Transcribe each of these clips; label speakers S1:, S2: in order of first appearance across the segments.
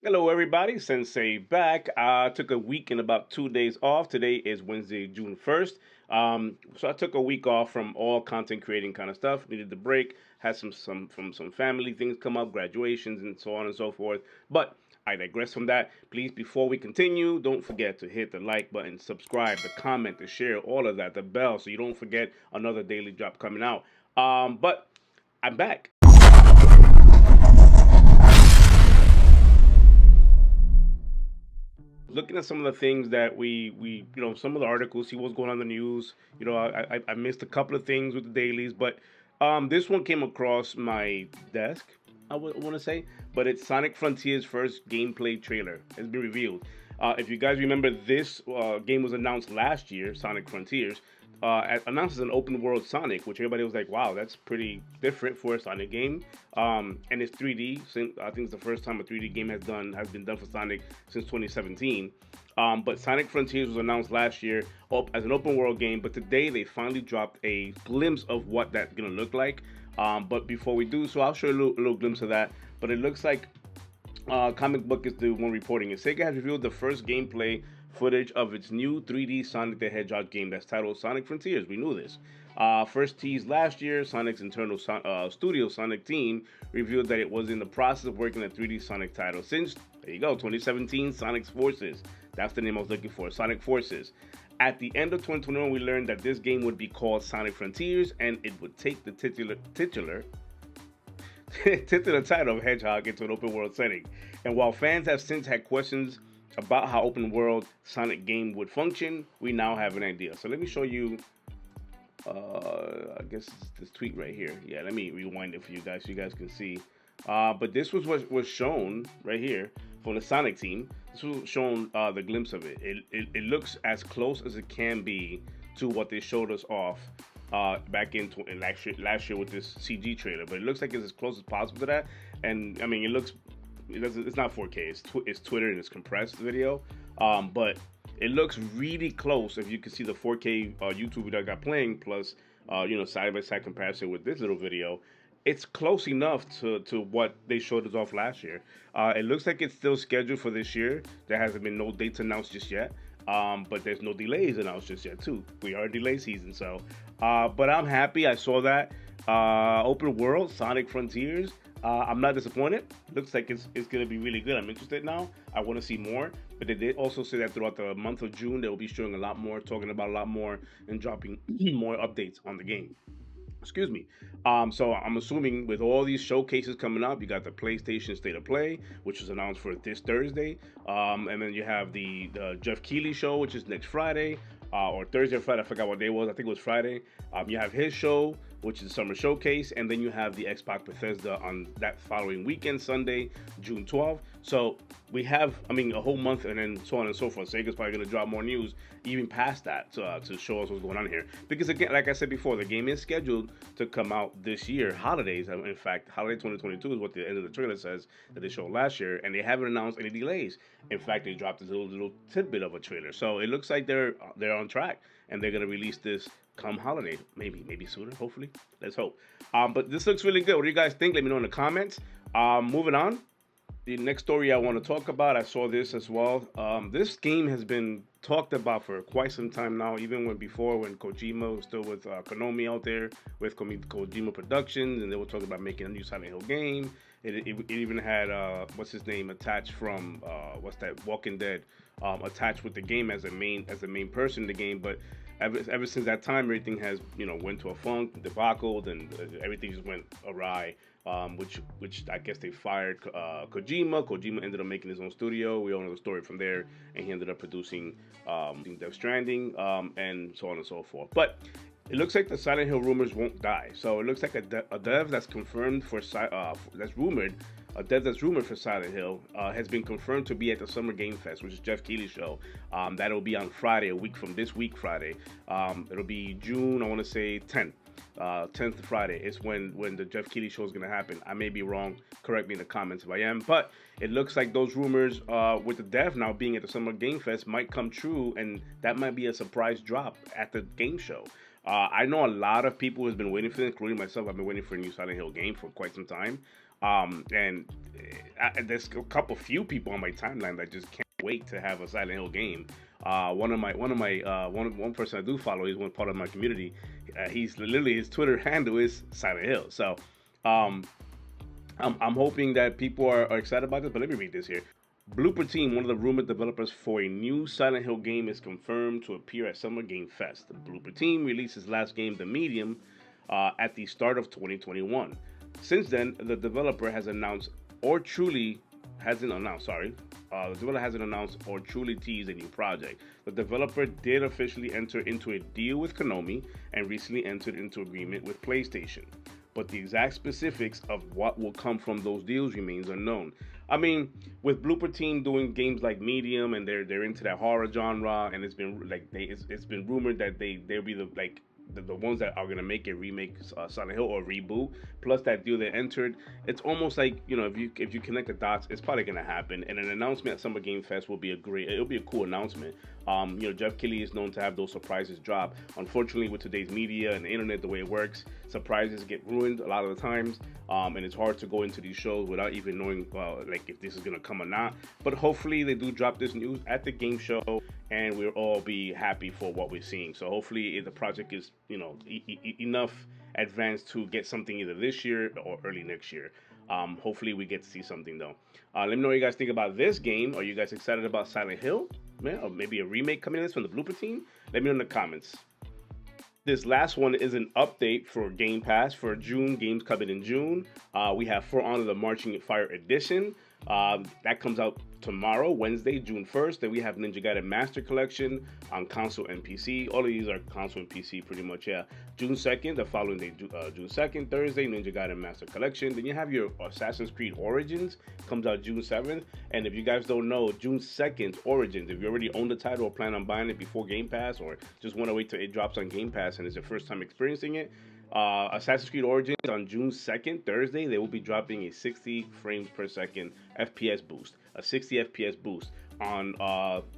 S1: Hello, everybody. Sensei back. I took a week and about 2 days off. Today is Wednesday, June 1st. So I took a week off from all content creating kind of stuff. Needed the break. Had some family things come up, graduations, and so on and so forth. But I digress from that. Please, before we continue, don't forget to hit the like button, subscribe, the comment, the share, all of that, the bell, so you don't forget another daily drop coming out. But I'm back. Looking at some of the things that we some of the articles, see what's going on in the news. I missed a couple of things with the dailies, but this one came across my desk. I want to say, but it's Sonic Frontiers' first gameplay trailer has been revealed. If you guys remember, this game was announced last year, Sonic Frontiers, announced as an open world Sonic, which everybody was like, "Wow, that's pretty different for a Sonic game." And it's 3D. I think it's the first time a 3D game has been done for Sonic since 2017. But Sonic Frontiers was announced last year as an open world game, but today they finally dropped a glimpse of what that's gonna look like. But before we do so, I'll show you a little glimpse of that. But it looks like Comicbook is the one reporting it. Sega has revealed the first gameplay footage of its new 3D Sonic the Hedgehog game that's titled Sonic Frontiers. We knew this. First teased last year, Sonic's internal studio Sonic team revealed that it was in the process of working on a 3D Sonic title since, there you go, 2017, Sonic's Forces. That's the name I was looking for, Sonic Forces. At the end of 2021, we learned that this game would be called Sonic Frontiers, and it would take the titular to the title of Hedgehog into an open world setting. And while fans have since had questions about how open world Sonic game would function, we now have an idea. So let me show you. I guess it's this tweet right here. Yeah, let me rewind it for you guys so you guys can see. But this was what was shown right here from the Sonic team. This was shown the glimpse of it. It looks as close as it can be to what they showed us off back in last year with this CG trailer. But it looks like it's as close as possible to that. And I mean, it's not 4K. It's Twitter and it's compressed video. But it looks really close if you can see the 4K YouTube video I got playing plus side by side comparison with this little video. It's close enough to what they showed us off last year. It looks like it's still scheduled for this year. There hasn't been no dates announced just yet. But there's no delays announced just yet too. We are in delay season, so. But I'm happy. I saw that open world Sonic Frontiers. I'm not disappointed. Looks like it's gonna be really good. I'm interested now. I want to see more. But they did also say that throughout the month of June they will be showing a lot more, talking about a lot more, and dropping more updates on the game. Excuse me. So I'm assuming with all these showcases coming up, you got the PlayStation State of Play, which was announced for this Thursday, and then you have the Jeff Keighley show, which is next Friday, or Thursday or Friday. I forgot what day it was. I think it was Friday. You have his show, which is Summer Showcase, and then you have the Xbox Bethesda on that following weekend, Sunday, June 12th. So we have, I mean, a whole month, and then so on and so forth. Sega's probably going to drop more news even past that to show us what's going on here. Because again, like I said before, the game is scheduled to come out this year, holidays. In fact, holiday 2022 is what the end of the trailer says that they showed last year, and they haven't announced any delays. In fact, they dropped this little tidbit of a trailer, so it looks like they're on track, and they're going to release this come holiday, maybe sooner, hopefully. Let's hope. But this looks really good. What do you guys think? Let me know in the comments. Moving on. The next story I want to talk about, I saw this as well. This game has been talked about for quite some time now, even when Kojima was still with Konami out there with Kojima Productions, and they were talking about making a new Silent Hill game. It even had what's his name attached from what's that Walking Dead attached with the game as a main person in the game, but ever since that time, everything has went to a funk debacle, and everything just went awry. Which I guess they fired Kojima. Kojima ended up making his own studio. We all know the story from there, and he ended up producing Death Stranding and so on and so forth. But it looks like the Silent Hill rumors won't die. So it looks like a dev that's confirmed that's rumored. A dev that's rumored for Silent Hill has been confirmed to be at the Summer Game Fest, which is Jeff Keighley's show. That'll be on Friday, a week from this week, Friday. It'll be June, I want to say 10th. 10th Friday is when the Jeff Keighley show is going to happen. I may be wrong. Correct me in the comments if I am. But it looks like those rumors with the dev now being at the Summer Game Fest might come true, and that might be a surprise drop at the game show. I know a lot of people who's been waiting for this, including myself. I've been waiting for a new Silent Hill game for quite some time. And there's a couple few people on my timeline that just can't wait to have a Silent Hill game. One person I do follow, he's one part of my community. He's literally, his Twitter handle is Silent Hill. So um, I'm hoping that people are excited about this. But let me read this here. Blooper Team, one of the rumored developers for a new Silent Hill game, is confirmed to appear at Summer Game Fest. The Blooper Team released his last game, The Medium, at the start of 2021. Since then, the developer has announced or truly hasn't announced, sorry. The developer hasn't announced or truly teased a new project. The developer did officially enter into a deal with Konami and recently entered into agreement with PlayStation. But the exact specifics of what will come from those deals remains unknown. I mean, with Blooper Team doing games like Medium and they're into that horror genre, and it's been like it's been rumored that they'll be the ones that are gonna make a remake Silent Hill or reboot. Plus that deal they entered, it's almost like, if you connect the dots, it's probably gonna happen. And an announcement at Summer Game Fest it'll be a cool announcement. Jeff Keighley is known to have those surprises drop. Unfortunately, with today's media and the internet, the way it works, surprises get ruined a lot of the times, and it's hard to go into these shows without even knowing like if this is gonna come or not. But hopefully they do drop this news at the game show, and we'll all be happy for what we're seeing. So hopefully the project is enough advanced to get something either this year or early next year. Hopefully we get to see something though. Let me know what you guys think about this game. Are you guys excited about Silent Hill? Man, or maybe a remake coming in this from the Blooper Team? Let me know in the comments. This last one is an update for Game Pass for June. Games coming in June. We have For Honor the Marching Fire Edition. That comes out tomorrow, Wednesday, June 1st. Then we have Ninja Gaiden Master Collection on console and PC. All of these are console and PC pretty much, yeah. June 2nd, the following day, June 2nd, Thursday, Ninja Gaiden Master Collection. Then you have your Assassin's Creed Origins, comes out June 7th. And if you guys don't know, June 2nd, Origins, if you already own the title or plan on buying it before Game Pass, or just want to wait till it drops on Game Pass and it's your first time experiencing it, Assassin's Creed Origins on June 2nd, Thursday, they will be dropping a 60 frames per second FPS boost, a 60 FPS boost on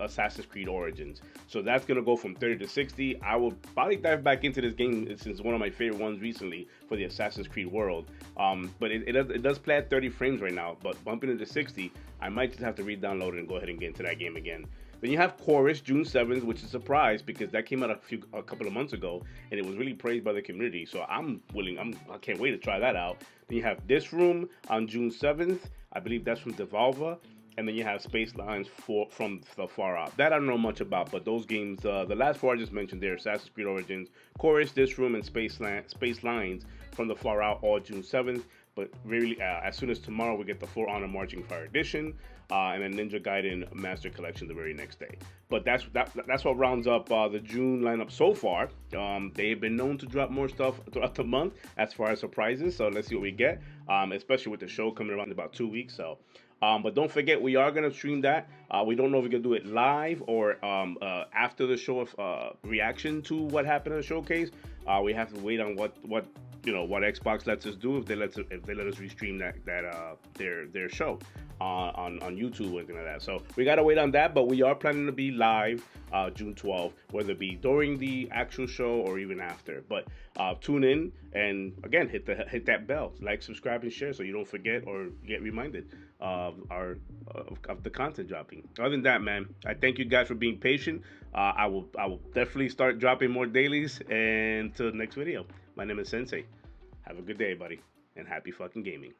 S1: Assassin's Creed Origins. So that's going to go from 30 to 60. I will probably dive back into this game since it's one of my favorite ones recently for the Assassin's Creed world. But it does play at 30 frames right now, but bumping it to 60, I might just have to re-download it and go ahead and get into that game again. Then you have Chorus, June 7th, which is a surprise because that came out a couple of months ago and it was really praised by the community. So I can't wait to try that out. Then you have This Room on June 7th. I believe that's from Devolver. And then you have Space Lines from the Far Out. That I don't know much about, but those games, the last four I just mentioned there, Assassin's Creed Origins, Chorus, This Room, and Space Lines from the Far Out, all June 7th. But really, as soon as tomorrow, we get the For Honor Marching Fire Edition, and then Ninja Gaiden Master Collection the very next day. But that's what rounds up the June lineup so far. They've been known to drop more stuff throughout the month as far as surprises. So let's see what we get, especially with the show coming around in about 2 weeks. So. But don't forget, we are going to stream that. We don't know if we're going to do it live or after the show of reaction to what happened at the showcase. We have to wait on what Xbox lets us do if they let us restream their show on YouTube or anything like that. So we got to wait on that, but we are planning to be live June 12th, whether it be during the actual show or even after. But tune in and again hit that bell, like, subscribe, and share so you don't forget or get reminded of the content dropping. Other than that, man, I thank you guys for being patient. I will definitely start dropping more dailies. And until the next video, my name is Sensei. Have a good day, buddy, and happy fucking gaming.